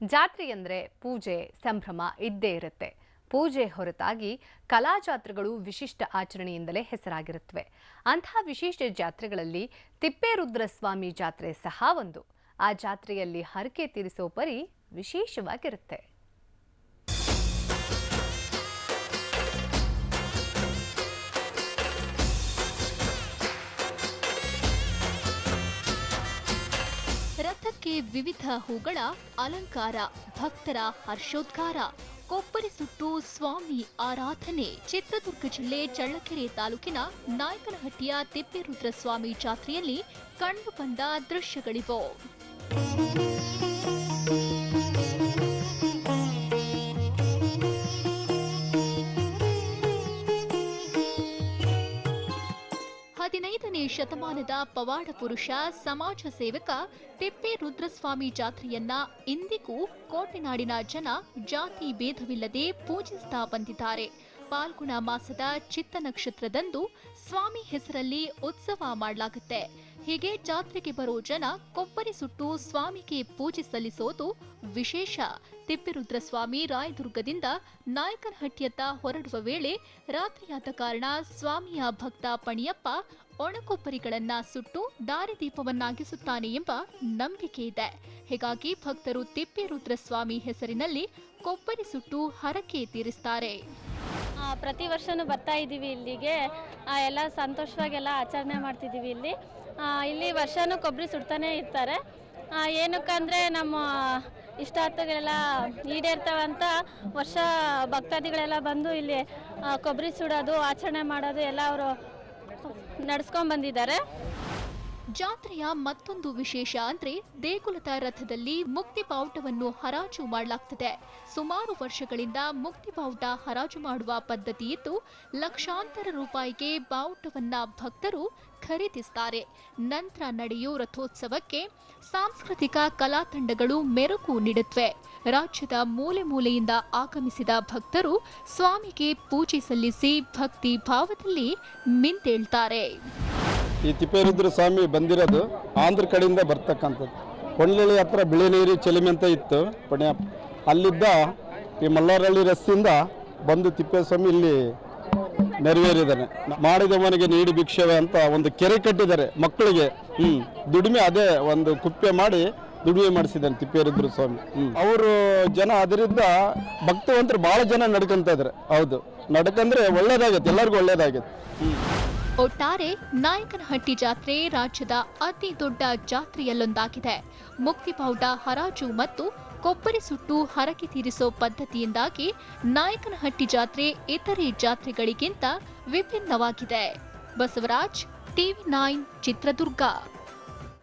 ಜಾತ್ರೆ ಅಂದರೆ ಪೂಜೆ ಸಂಭ್ರಮ ಇದ್ದೇ ಇರುತ್ತೆ. ಪೂಜೆ ಹೊರತಾಗಿ ಕಲಾ ಜಾತ್ರೆಗಳು ವಿಶಿಷ್ಟ ಆಚರಣೆಯಿಂದಲೇ ಹೆಸರಾಗಿರುತ್ತವೆ. ಅಂತಹ ವಿಶಿಷ್ಟ ಜಾತ್ರೆಗಳಲ್ಲಿ ತಿಪ್ಪೇರುದ್ರಸ್ವಾಮಿ ಜಾತ್ರೆ ಸಹ ಒಂದು. ಆ ಜಾತ್ರೆಯಲ್ಲಿ ಹರಕೆ ತೀರಿಸೋ ಪರಿ ವಿಶೇಷವಾಗಿರುತ್ತೆ. ರಥಕ್ಕೆ ವಿವಿಧ ಹೂಗಳ ಅಲಂಕಾರ, ಭಕ್ತರ ಹರ್ಷೋದ್ಗಾರ, ಕೊಬ್ಬರಿ ಸುಟ್ಟು ಸ್ವಾಮಿ ಆರಾಧನೆ. ಚಿತ್ರದುರ್ಗ ಜಿಲ್ಲೆ ಚಳ್ಳಕೆರೆ ತಾಲೂಕಿನ ನಾಯಕನಹಟ್ಟಿಯ ತಿಪ್ಪೇರುದ್ರಸ್ವಾಮಿ ಜಾತ್ರೆಯಲ್ಲಿ ಕಂಡುಬಂದ ದೃಶ್ಯಗಳಿವು. ಹದಿನೈದನೇ ಶತಮಾನದ ಪವಾಡ ಪುರುಷ, ಸಮಾಜ ಸೇವಕ ತಿಪ್ಪೇರುದ್ರಸ್ವಾಮಿ ಜಾತ್ರೆಯನ್ನ ಇಂದಿಗೂ ಕೋಟೆನಾಡಿನ ಜನ ಜಾತಿ ಭೇದವಿಲ್ಲದೆ ಪೂಜಿಸ್ತಾ ಬಂದಿದ್ದಾರೆ. ಪಾಲ್ಗುಣ ಮಾಸದ ಚಿತ್ತ ನಕ್ಷತ್ರದಂದು ಸ್ವಾಮಿ ಹೆಸರಲ್ಲಿ ಉತ್ಸವ ಮಾಡಲಾಗುತ್ತೆ. ಹೀಗೆ ಜಾತ್ರೆಗೆ ಬರೋ ಜನ ಕೊಬ್ಬರಿ ಸುಟ್ಟು ಸ್ವಾಮಿಗೆ ಪೂಜೆ ಸಲ್ಲಿಸೋದು ವಿಶೇಷ. ತಿಪ್ಪೇರುದ್ರಸ್ವಾಮಿ ರಾಯದುರ್ಗದಿಂದ ನಾಯಕನಹಟ್ಟಿಯತ್ತ ಹೊರಡುವ ವೇಳೆ ರಾತ್ರಿಯಾದ ಕಾರಣ ಸ್ವಾಮಿಯ ಭಕ್ತ ಪಣಿಯಪ್ಪ ಒಣಕೊಬ್ಬರಿಗಳನ್ನ ಸುಟ್ಟು ದಾರಿದೀಪವನ್ನಾಗಿಸುತ್ತಾನೆ ಎಂಬ ನಂಬಿಕೆ ಇದೆ. ಹೀಗಾಗಿ ಭಕ್ತರು ತಿಪ್ಪೇರುದ್ರಸ್ವಾಮಿ ಹೆಸರಿನಲ್ಲಿ ಕೊಬ್ಬರಿ ಸುಟ್ಟು ಹರಕೆ ತೀರಿಸ್ತಾರೆ. ಪ್ರತಿ ವರ್ಷನೂ ಬರ್ತಾ ಇದ್ದೀವಿ ಇಲ್ಲಿಗೆ. ಎಲ್ಲ ಸಂತೋಷವಾಗೆಲ್ಲ ಆಚರಣೆ ಮಾಡ್ತಿದ್ದೀವಿ. ಇಲ್ಲಿ ವರ್ಷನೂ ಕೊಬ್ಬರಿ ಸುಡ್ತಾನೆ ಇರ್ತಾರೆ. ಏನಕ್ಕಂದರೆ ನಮ್ಮ ಇಷ್ಟಾರ್ಥಗಳೆಲ್ಲ ಈಡೇರ್ತವಂತ ವರ್ಷ ಭಕ್ತಾದಿಗಳೆಲ್ಲ ಬಂದು ಇಲ್ಲಿ ಕೊಬ್ಬರಿ ಸುಡೋದು, ಆಚರಣೆ ಮಾಡೋದು ಎಲ್ಲ ಅವರು ನಡೆಸ್ಕೊಂಡು ಬಂದಿದ್ದಾರೆ. ಜಾತ್ರೆಯ ಮತ್ತೊಂದು ವಿಶೇಷ ಅಂದ್ರೆ ದೇಗುಲದ ರಥದಲ್ಲಿ ಮುಕ್ತಿ ಬಾವುಟವನ್ನು ಹರಾಜು ಮಾಡಲಾಗ್ತದೆ. ಸುಮಾರು ವರ್ಷಗಳಿಂದ ಮುಕ್ತಿ ಬಾವುಟ ಹರಾಜು ಮಾಡುವ ಪದ್ಧತಿ ಇದ್ದು, ಲಕ್ಷಾಂತರ ರೂಪಾಯಿಗೆ ಬಾವುಟವನ್ನ ಭಕ್ತರು ಖರೀದಿಸುತ್ತಾರೆ. ನಂತರ ನಡೆಯುವ ರಥೋತ್ಸವಕ್ಕೆ ಸಾಂಸ್ಕೃತಿಕ ಕಲಾ ತಂಡಗಳು ಮೆರುಗು ನೀಡುತ್ತವೆ. ರಾಜ್ಯದ ಮೂಲೆ ಮೂಲೆಯಿಂದ ಆಗಮಿಸಿದ ಭಕ್ತರು ಸ್ವಾಮಿಗೆ ಪೂಜೆ ಸಲ್ಲಿಸಿ ಭಕ್ತಿ ಭಾವದಲ್ಲಿ ಮಿಂತೇಳ್ತಾರೆ. ಈ ತಿಪ್ಪೇರುದ್ರ ಸ್ವಾಮಿ ಬಂದಿರೋದು ಆಂಧ್ರ ಕಡೆಯಿಂದ ಬರ್ತಕ್ಕಂಥದ್ದು. ಕೊಂಡ್ಲಳ್ಳಿ ಹತ್ರ ಬಿಳಿನೀರಿ ಚೆಲಿಮೆ ಅಂತ ಇತ್ತು ಪುಣ್ಯ. ಅಲ್ಲಿದ್ದ ಈ ಮಲ್ಲಾರಹಳ್ಳಿ ರಸ್ತೆಯಿಂದ ಬಂದು ತಿಪ್ಪೇಸ್ವಾಮಿ ಇಲ್ಲಿ ನೆರವೇರಿದ್ದಾನೆ. ಮಾಡಿದವನಿಗೆ ನೀಡಿ ಭಿಕ್ಷವೆ ಅಂತ ಒಂದು ಕೆರೆ ಕಟ್ಟಿದ್ದಾರೆ ಮಕ್ಕಳಿಗೆ. ದುಡಿಮೆ ಅದೇ ಒಂದು ಕುಪ್ಪೆ ಮಾಡಿ ದುಡಿಮೆ ಮಾಡಿಸಿದ್ದಾನೆ ತಿಪ್ಪೇರುದ್ರ ಸ್ವಾಮಿ. ಅವರು ಜನ ಅದರಿಂದ ಭಕ್ತವಂತರು ಬಹಳ ಜನ ನಡ್ಕೊಂತ ಇದ್ದಾರೆ. ಹೌದು, ನಡ್ಕಂದ್ರೆ ಒಳ್ಳೇದಾಗತ್ತೆ, ಎಲ್ಲರಿಗೂ ಒಳ್ಳೇದಾಗತ್ತೆ. ಒಟ್ಟಾರೆ ನಾಯಕನಹಟ್ಟಿ ಜಾತ್ರೆ ರಾಜ್ಯದ ಅತಿ ದೊಡ್ಡ ಜಾತ್ರೆಯಲ್ಲೊಂದಾಗಿದೆ. ಮುಕ್ತಿ ಬಾವುಟ ಹರಾಜು ಮತ್ತು ಕೊಬ್ಬರಿ ಸುಟ್ಟು ಹರಕೆ ತೀರಿಸೋ ಪದ್ಧತಿಯಿಂದಾಗಿ ನಾಯಕನಹಟ್ಟಿ ಜಾತ್ರೆ ಇತರೆ ಜಾತ್ರೆಗಳಿಗಿಂತ ವಿಭಿನ್ನವಾಗಿದೆ. ಬಸವರಾಜ್, ಟಿವಿ9 ಚಿತ್ರದುರ್ಗ.